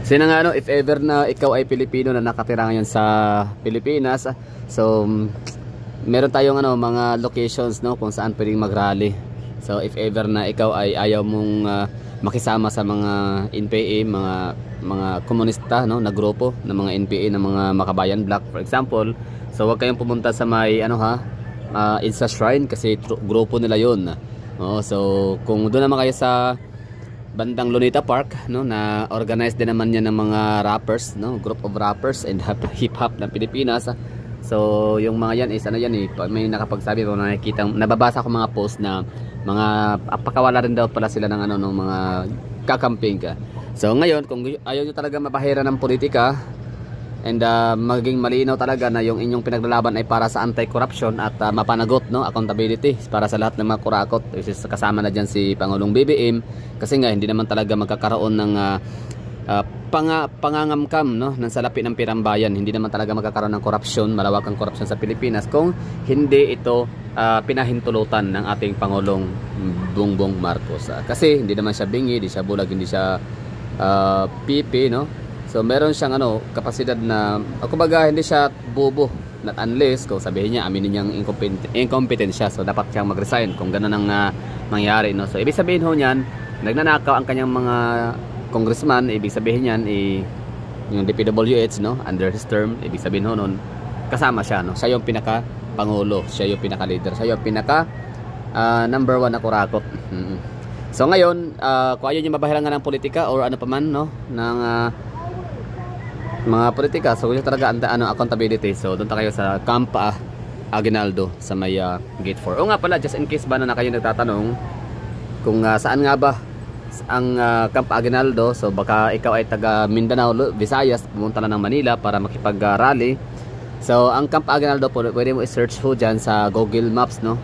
So yun nga, ano, if ever na ikaw ay Pilipino na nakatira ngayon sa Pilipinas, so meron tayong ano, mga locations, no, kung saan pwedeng mag-rally. So if ever na ikaw ay ayaw mong makisama sa mga NPA, mga komunista, no, na grupo ng mga NPA, ng mga Makabayan Black for example, so wag kayong pumunta sa may ano ha, EDSA Shrine kasi grupo nila yun. So kung doon naman kayo sa bandang Luneta Park, no, na organized din naman yan ng mga rappers, no, group of rappers and hip hop ng Pilipinas. So yung mga yan is ano yan eh, may nakapagsabi ko, nakikita, nababasa ko mga post na mga apakawala rin daw pala sila ng ano, ng mga kakamping ka. So ngayon kung ayaw nyo talaga mapahira ng politika and maging malinaw talaga na yung inyong pinaglalaban ay para sa anti-corruption at mapanagot, no, accountability para sa lahat ng mga kurakot, which is kasama na dyan si Pangulong BBM, kasi nga hindi naman talaga magkakaroon ng pangangamkam, no, ng salapi ng pirambayan. Hindi naman talaga magkakaroon ng korupsyon, malawakang korupsyon sa Pilipinas kung hindi ito pinahintulutan ng ating Pangulong Bongbong Marcos. Kasi hindi naman siya bingi, hindi siya bulag, hindi siya pipi, no. So meron siyang ano, kapasidad na kumbaga hindi siya bobo, not unless kung sabihin niya, aminin niyang incompetent siya, so dapat siyang mag-resign kung gano'n ang mangyari, no. So ibig sabihin ho niyan, nagnanakaw ang kanyang mga congressman, ibig sabihin niyan yung DPWH, no, under his term, ibig sabihin ho nun kasama siya, no. Siya yung pinaka pangulo, siya yung pinaka leader, siya yung pinaka number 1 na kurakot. So ngayon, kung ayaw niyo mabahirangan ng politika or ano pa man, no, ng mga politika, so yun talaga ano, accountability. So doon kayo sa Camp Aguinaldo sa may Gate 4. O nga pala, just in case ba na kayo nagtatanong kung saan nga ba ang Camp Aguinaldo, so baka ikaw ay taga Mindanao, Visayas, pumunta na ng Manila para makipag-rally. So ang Camp Aguinaldo po, pwede mo i-search ho dyan sa Google Maps, no,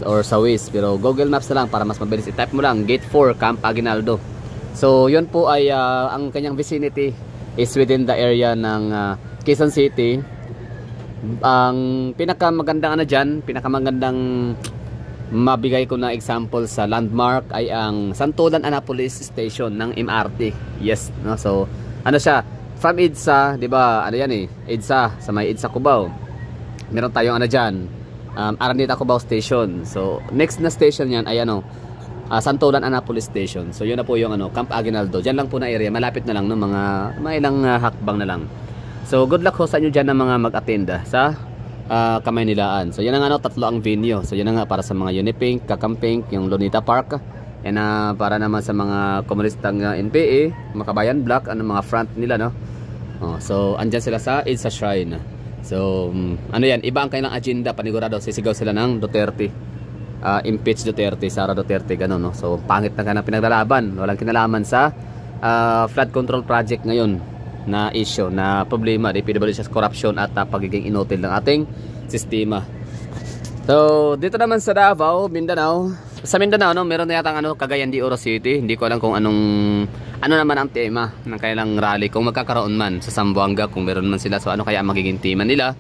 or sa Waze, pero Google Maps na lang para mas mabilis. I-type mo lang Gate 4 Camp Aguinaldo. So yun po ay ang kanyang vicinity is within the area ng Quezon City. Ang pinakamagandang ano dyan, pinakamagandang mabigay ko na example sa landmark ay ang Santolan Annapolis Station ng MRT. Yes, no? So ano siya, from EDSA, 'di ba? Ano yan eh, EDSA, sa may EDSA Cubao. Meron tayong ano diyan, Araneta Cubao Station. So next na station yan ay ano, Santolan Annapolis Station. So yun na po yung ano, Camp Aguinaldo. Diyan lang po na area, malapit na lang, no, mga ilang hakbang na lang. So good luck ho sa inyo dyan na mga mag-attend sa Kamaynilaan. So yan ang ano, tatlo ang venue. So yan nga para sa mga Unipink, Kakampink, yung Luneta Park, and para naman sa mga komunistang NPA, Makabayan Black, ano, mga front nila, no. So andyan sila sa EDSA Shrine. So ano yan, iba ang kanilang agenda, panigurado sisigaw sila ng Duterte. Impeach Duterte, Sara Duterte, gano'n, no? So pangit na ka pinaglalaban, walang kinalaman sa flood control project ngayon na issue, na problema, DPWH corruption at pagiging inutil ng ating sistema. So dito naman sa Davao, Mindanao, sa Mindanao, no, meron na yatang ano, Cagayan de Oro City. Hindi ko alam kung ano naman ang tema ng kanilang rally, kung magkakaroon man sa Zamboanga, kung meron man sila. So ano kaya ang magiging tema nila?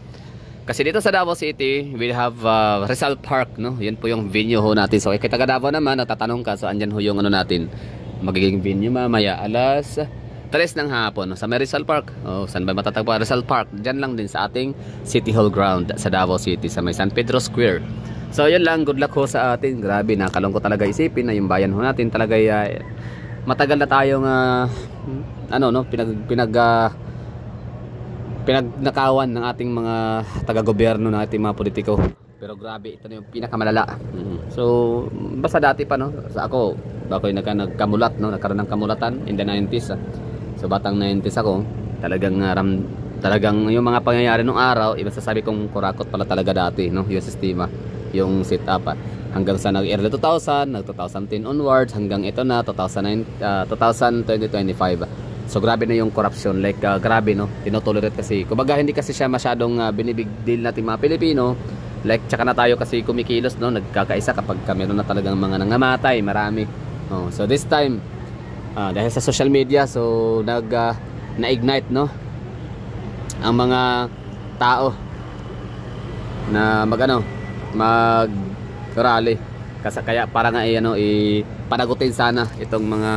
Kasi dito sa Davao City, we have Rizal Park, no? Yan po yung venue ho natin. So, kay taga Davao naman, natatanong ka, so andyan ho yung ano natin, magiging venue mamaya, alas 3 ng hapon, no? Sa may Rizal Park. Saan ba matatagpo? Rizal Park, dyan lang din sa ating City Hall ground sa Davao City, sa may San Pedro Square. So, yun lang, good luck ho sa atin. Grabe, nakalungkot talaga isipin na yung bayan ho natin talaga matagal na tayong ano, no, pinagnakawan ng ating mga taga-gobyerno, ng ating mga politiko. Pero grabe, ito na yung pinakamalala. So basta dati pa, no, sa ako nagkamulat, no, nagkaroon ng kamulatan in the 90s. So batang 90s ako, talagang yung mga pangyayari nung araw, iba sasabi kong kurakot pala talaga dati, no, yung sistema, yung set up hanggang sa nag-early 2000, nag-2010 onwards, hanggang ito na 2025. So grabe na yung corruption, like grabe, no, tinotolerate kasi. Kumbaga hindi kasi siya masyadong binibig deal natin mga Pilipino. Like tsaka na tayo kasi kumikilos, no, nagkakaisa kapag meron na talagang mga nangamatay, marami. So this time dahil sa social media, so na-ignite, no, ang mga tao na mag-rally. Kasi kaya para nga panagutin sana itong mga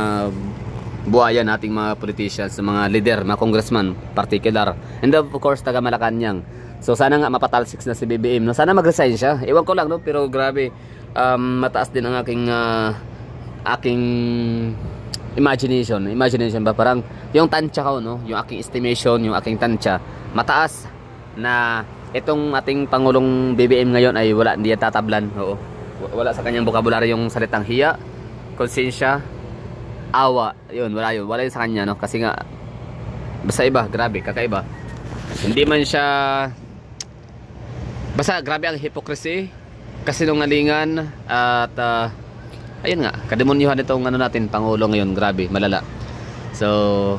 buhayan nating mga politicians, mga leader, mga congressman particular, and of course taga Malacanang. So sana nga mapatalsik na si BBM, no? Sana mag-resign siya. Ewan ko lang, no? Pero grabe, mataas din ang aking imagination ba, parang yung tansya ko, no? Yung aking estimation, yung aking tansya mataas na itong ating Pangulong BBM ngayon ay wala, hindi yan tatablan. Oo. Wala sa kanyang vocabulary yung salitang hiya, konsensya, awa. Yun, wala yun sa kanya, no? Kasi nga basta iba, grabe, kakaiba. Hindi man siya, basta grabe ang hypocrisy, kasinungalingan, at ayun nga, kademonyuhan itong natin, Pangulo ngayon. Grabe, malala. So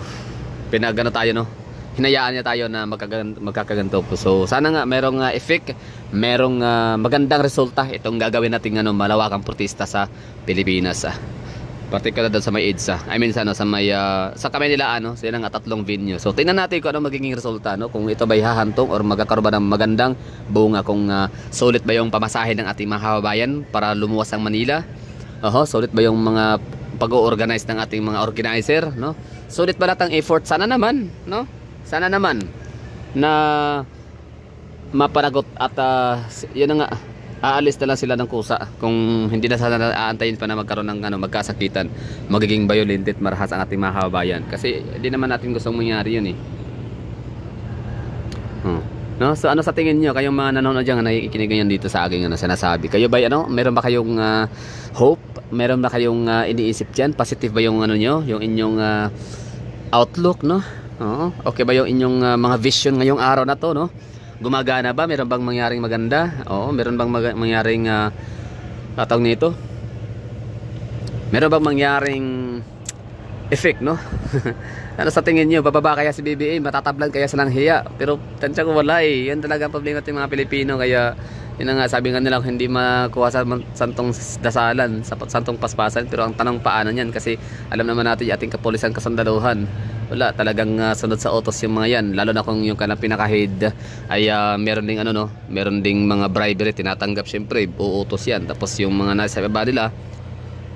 pinagano tayo, no? Hinayaan niya tayo na magkakaganto po. So sana nga merong effect, merong magandang resulta itong gagawin nating malawakang protesta sa Pilipinas. Particular doon sa may EDSA. I mean sa may sa Kamaynilaan, no? Sila nga 3 venue. So tingnan natin kung ano magiging resulta, no? Kung ito ba'y hahantong or magkakaroon ba ng magandang bunga, kung sulit ba yung pamasahe ng ating mga kababayan para lumuwas ang Manila. Sulit ba yung mga pag-organize ng ating mga organizer, no? Sulit ba lahat ang effort? Sana naman, no? Sana naman na mapanagot at yun na nga, aalis na lang sila ng kusa kung hindi na sana aantayin pa na magkaroon ng magkasakitan, magiging violent at marahas ang ating mga kababayan, kasi hindi naman natin gustong mangyari yun, no? So ano sa tingin niyo, kayong mga nanonood diyan na nakikinig ngayon dito sa aking sinasabi, kayo ba meron ba kayong hope, meron ba kayong iniisip diyan, positive ba yung niyo, yung inyong outlook, no? Okay ba yung inyong mga vision ngayong araw na to, no? Gumagana ba? Meron bang mangyaring maganda? Meron bang mangyaring tawag nito? Meron bang mangyaring effect, no? Ano sa tingin niyo, bababa kaya si BBM, matatablan kaya sa hiya? Pero tansya ko wala yan talaga ang problema natin mga Pilipino, kaya yun nga, sabi nga nila hindi makuha sa santong dasalan, sa santong paspasan. Pero ang tanong paano niyan, kasi alam naman natin yung ating kapulisan, kasandaluhan, wala talagang sunod sa utos yung mga yan, lalo na kung yung kanang pinaka-head ay meron ding meron ding mga bribery tinatanggap, syempre uutos yan. Tapos yung mga nasa baba nila,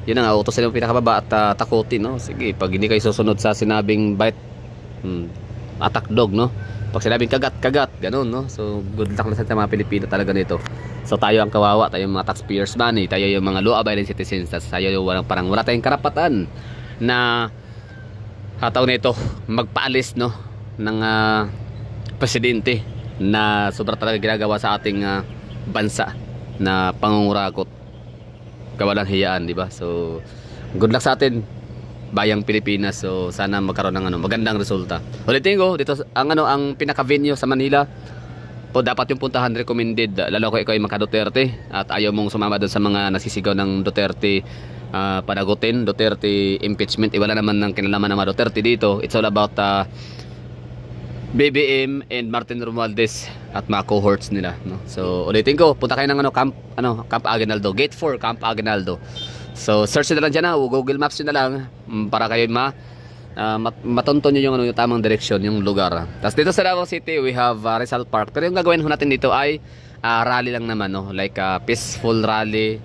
yun na nga, utos sila yung pinakababa at takutin, no? Sige, pag hindi kayo susunod sa sinabing bite, attack dog, no? Pag sinabing kagat, ganun, no? So good luck lang sa mga Pilipino talaga nito. So tayo ang kawawa, tayo yung mga taxpayers money, tayo yung mga law-abiding citizens, tayo yung parang wala tayong karapatan na hataw nito magpaalis, no, ng presidente na sobra talaga ginagawa sa ating bansa na pangungurakot, kawalang hiyaan, di ba? So good luck sa atin, bayang Pilipinas. So sana magkaroon ng magandang resulta. Ulitin ko, dito ang pinaka-venue sa Manila po dapat yung puntahan, recommended, lalo ko ikaw ay maka-Duterte at ayaw mong sumama doon sa mga nasisigaw ng Duterte panagutin, Duterte impeachment. Wala naman ng kinalaman ng mga Duterte dito. It's all about BBM and Martin Romualdez at mga cohorts nila, no? So ulitin ko, punta kayo ng Camp Aguinaldo, Gate 4, Camp Aguinaldo. So search na lang dyan, Google Maps nyo na lang para kayo matonton nyo yung tamang direksyon, yung lugar. Tapos dito sa Davao City we have Rizal Park, pero yung gagawin natin dito ay rally lang naman, no? Like peaceful rally,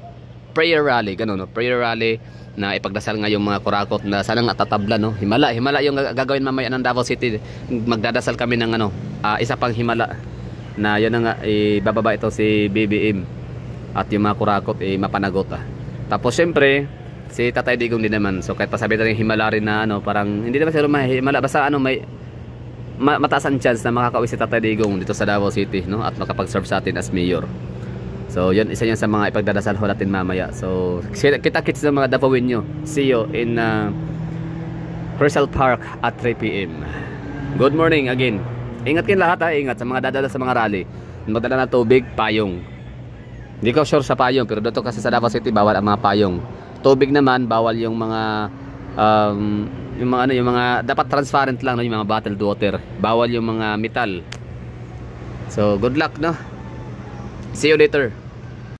prayer rally, ganun, no? Prayer rally na ipagdasal nga yung mga kurakot na sana nga tatabla, no? Himala yung gagawin mamaya ng Davao City. Magdadasal kami ng isa pang himala na yun na nga, ibababa ito si BBM at yung mga kurakot mapanagot. Tapos syempre si Tatay Digong din naman. So kahit pasabi natin himala rin na parang hindi naman siya himala, basta may mataas ang chance na makakauwi si Tatay Digong dito sa Davao City, no? At makapag-serve sa atin as mayor. So yun, isa yan sa mga ipagdadasal ho natin mamaya. So kita-kits ng mga Davaoin nyo. See you in Rizal Park at 3 PM. Good morning again. Ingat kayo lahat, ingat sa mga dadala sa mga rally. Magdala na tubig, payong. Hindi ko sure sa payong, pero dito kasi sa Davao City bawal ang mga payong. Tubig naman bawal yung mga yung mga dapat transparent lang, no? Yung mga bottled water. Bawal yung mga metal. So good luck, no? See you later.